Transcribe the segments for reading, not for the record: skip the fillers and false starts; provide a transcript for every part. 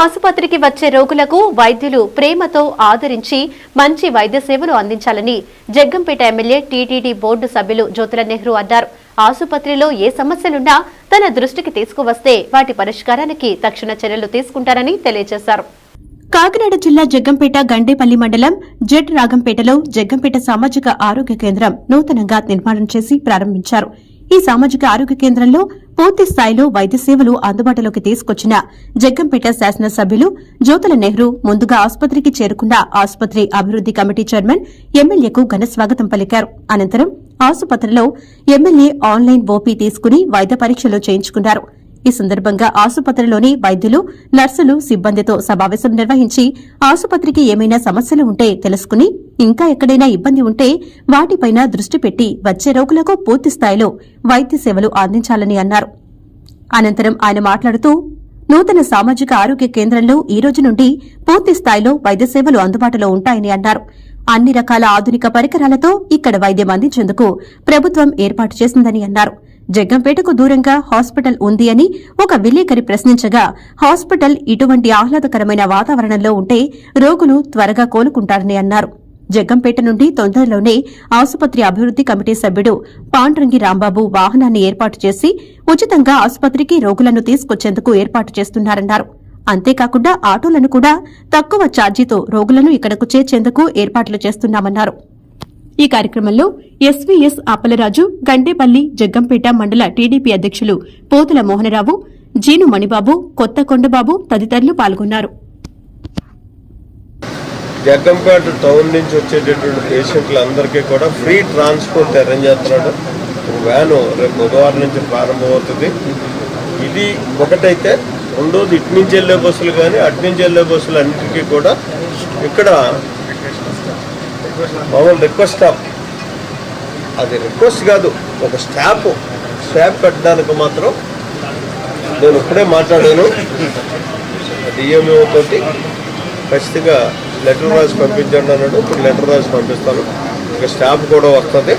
ఆసుపత్రికి వచ్చే రోగులకు వైద్యులు ప్రేమతో ఆదరించి మంచి వైద్య సేవలు అందించాలని జగ్గంపేట ఎమ్మెల్యే టీటీడీ బోర్డు సభ్యులు జ్యోతుల నెహ్రూ అన్నారు. ఆసుపత్రిలో ఏ సమస్యలున్నా తన దృష్టికి తీసుకువస్తే వాటి పరిష్కారానికి తక్షణ చర్యలు తీసుకుంటారని తెలియజేశారు. కాకినాడ జిల్లా జగ్గంపేట గండేపల్లి మండలం జెడ్ రాగంపేటలో జగ్గంపేట సామాజిక ఆరోగ్య కేంద్రం నూతనంగా నిర్మాణం చేసి ప్రారంభించారు. ఈ సామాజిక ఆరోగ్య కేంద్రంలో పూర్తి స్థాయిలో వైద్య సేవలు అందుబాటులోకి తీసుకొచ్చిన జగ్గంపేట శాసనసభ్యులు జ్యోతుల నెహ్రూ ముందుగా ఆసుపత్రికి చేరుకున్న ఆసుపత్రి అభివృద్ది కమిటీ చైర్మన్ ఎమ్మెల్యేకు ఘన స్వాగతం పలికారు. అనంతరం ఆసుపత్రిలో ఎమ్మెల్యే ఆన్లైన్ ఓపీ తీసుకుని వైద్య పరీక్షలు చేయించుకున్నారు. ఈ సందర్భంగా ఆసుపత్రిలోని వైద్యులు, నర్సులు, సిబ్బందితో సమావేశం నిర్వహించి ఆసుపత్రికి ఏమైనా సమస్యలు ఉంటే తెలుసుకుని ఇంకా ఎక్కడైనా ఇబ్బంది ఉంటే వాటిపైన దృష్టి పెట్టి వచ్చే రోగులకు పూర్తి స్థాయిలో వైద్య సేవలు అందించాలని అన్నారు. అనంతరం ఆయన మాట్లాడుతూ నూతన సామాజిక ఆరోగ్య కేంద్రంలో ఈ రోజు నుండి పూర్తి స్థాయిలో వైద్య సేవలు అందుబాటులో ఉంటాయని అన్నారు. అన్ని రకాల ఆధునిక పరికరాలతో ఇక్కడ వైద్యం అందించేందుకు ప్రభుత్వం ఏర్పాటు చేసిందని అన్నారు. జగ్గంపేటకు దూరంగా హాస్పిటల్ ఉంది అని ఒక విలేకరి ప్రశ్నించగా హాస్పిటల్ ఇటువంటి ఆహ్లాదకరమైన వాతావరణంలో ఉంటే రోగులు త్వరగా కోలుకుంటారని అన్నారు. జగ్గంపేట నుండి తొందరలోనే ఆసుపత్రి అభివృద్ది కమిటీ సభ్యుడు పాండ్రంగి రాంబాబు వాహనాన్ని ఏర్పాటు చేసి ఉచితంగా ఆసుపత్రికి రోగులను తీసుకొచ్చేందుకు ఏర్పాటు చేస్తున్నారన్నారు. అంతేకాకుండా ఆటోలను కూడా తక్కువ ఛార్జీతో రోగులను ఇక్కడకు చేర్చేందుకు ఏర్పాట్లు చేస్తున్నామన్నారు. ఈ కార్యక్రమంలో ఎస్వీఎస్ అప్పలరాజు, గండేపల్లి జగ్గంపేట మండల టీడీపీ అధ్యకులు పోతుల మోహనరావు, జీను మణిబాబు, కొత్త కొండబాబు తదితరులు పాల్గొన్నారు. జగ్గంపేట టౌన్ నుంచి వచ్చేటటువంటి పేషెంట్లందరికీ కూడా ఫ్రీ ట్రాన్స్పోర్ట్ అరేంజ్ చేస్తున్నాడు. వ్యాను రేపు బుధవారం నుంచి ప్రారంభమవుతుంది. ఇది ఒకటైతే, రెండోది ఇటు నుంచి వెళ్లే బస్సులు కానీ అటు నుంచి వెళ్లే బస్సులు అన్నిటికీ కూడా ఇక్కడ మామూలు రిక్వెస్ట్ స్టాప్, అది రిక్వెస్ట్ కాదు, ఒక స్టాప్ పెట్టడానికి మాత్రం నేను ఇప్పుడే మాట్లాడాను డిఎంఓ తోటి. ఖచ్చితంగా లెటర్ రాసి పంపించండి అన్నాడు. ఇప్పుడు లెటర్ రాసి పంపిస్తాను. ఇక స్టాప్ కూడా వస్తుంది.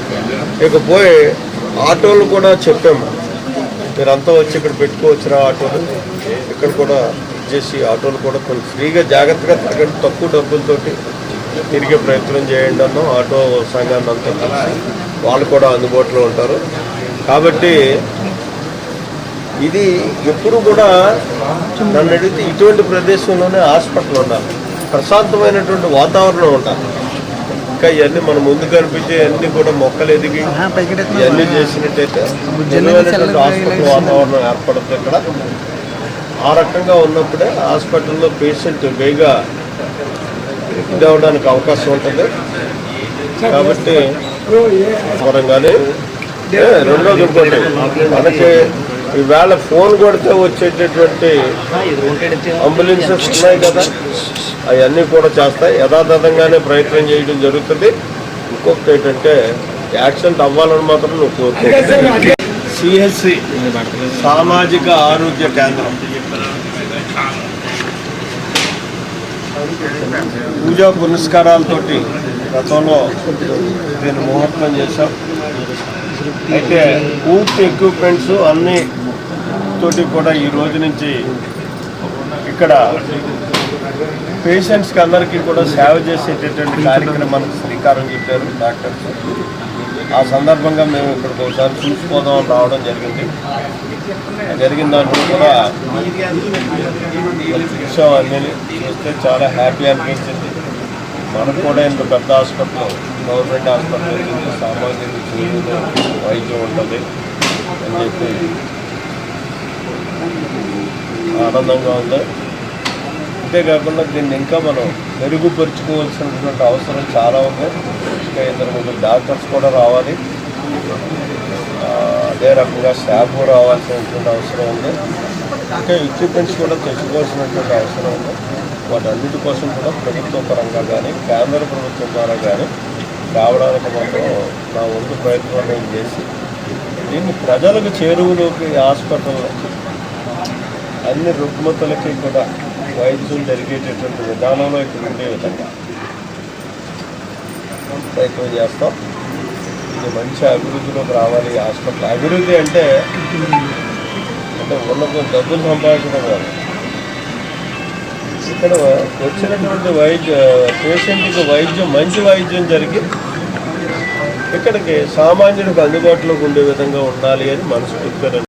ఇకపోయి ఆటోలు కూడా చెప్పాము, మీరంతా వచ్చి ఇక్కడ పెట్టుకోవచ్చురా ఆటోలు, ఇక్కడ కూడా చేసి ఆటోలు కూడా కొంచెం ఫ్రీగా జాగ్రత్తగా తక్కువ డబ్బులతోటి తిరిగే ప్రయత్నం చేయండి అన్నాం. ఆటో సంఘాన్ని అంతా కలిసి వాళ్ళు కూడా అందుబాటులో ఉంటారు. కాబట్టి ఇది ఎప్పుడు కూడా నన్ను అడిగితే ఇటువంటి ప్రదేశంలోనే హాస్పిటల్ ఉండాలి, ప్రశాంతమైనటువంటి వాతావరణం ఉండాలి. ఇంకా ఇవన్నీ మన ముందు కనిపించే అన్నీ కూడా మొక్కలు ఎదిగి ఇవన్నీ చేసినట్టయితే హాస్పిటల్ వాతావరణం ఏర్పడుతుంది. ఇక్కడ ఆ రకంగా ఉన్నప్పుడే హాస్పిటల్లో పేషెంట్ వేగా ఇది అవడానికి అవకాశం ఉంటుంది. కాబట్టి పరంగానే రెండోది ఇంకోటి, మనకి ఈవేళ ఫోన్ కొడితే వచ్చేటటువంటి అంబులెన్సెస్ ఉన్నాయి కదా, అవన్నీ కూడా చేస్తాయి. యథాతథంగానే ప్రయత్నం చేయడం జరుగుతుంది. ఇంకొకటి ఏంటంటే యాక్సిడెంట్ అవ్వాలని మాత్రం నువ్వు కోరుకో. సిహెచ్సి సామాజిక ఆరోగ్య కేంద్రం పూజా పురస్కారాలతోటి గతంలో దీన్ని ముహూర్తం చేశాం. అయితే పూర్తి ఎక్విప్మెంట్స్ అన్ని తోటి కూడా ఈ రోజు నుంచి ఇక్కడ పేషెంట్స్కి అందరికీ కూడా సేవ చేసేటటువంటి కార్యక్రమానికి శ్రీకారం చుట్టారు డాక్టర్స్. ఆ సందర్భంగా మేము ఇక్కడికి ఒకసారి చూసిపోదామని రావడం జరిగిన దాంట్లో కూడా చూసాం. అన్నీ చూస్తే చాలా హ్యాపీ అనిపించింది. మనకు కూడా ఇంత పెద్ద హాస్పిటల్, గవర్నమెంట్ హాస్పిటల్ ఉంటుంది, సామాజిక చేరువులో వైద్యం ఉంటుంది అని చెప్పి ఆనందంగా ఉంది. అంతేకాకుండా దీన్ని ఇంకా మనం మెరుగుపరుచుకోవాల్సినటువంటి అవసరం చాలా ఉంది. ఇంకా 2-3 డాక్టర్స్ కూడా రావాలి, అదే రకంగా స్టాఫ్ రావాల్సినటువంటి అవసరం ఉంది. ఇంకా ఎక్విప్మెంట్స్ కూడా తెచ్చుకోవాల్సినటువంటి అవసరం ఉంది. వాటన్నిటి కోసం కూడా ప్రభుత్వ పరంగా కానీ కేంద్ర ప్రభుత్వం ద్వారా కానీ రావడానికి మాత్రం నా వంతు ప్రయత్నం నేను చేసి దీన్ని ప్రజలకు చేరువులోకి హాస్పిటల్లో అన్ని రుగ్మతులకి కూడా వైద్యం జరిగేటటువంటి విధానంలో ఇక్కడ ఉండే విధంగా ప్రయత్నం చేస్తాం. ఇది మంచి అభివృద్ధిలోకి రావాలి. హాస్పిటల్ అభివృద్ధి అంటే ఉన్నత డబ్బులు సంపాదించడం కాదు, ఇక్కడ వచ్చినటువంటి పేషెంట్కి మంచి వైద్యం జరిగి ఇక్కడికి సామాన్యుడికి అందుబాటులోకి ఉండే విధంగా ఉండాలి అని మనస్ఫూర్తిగా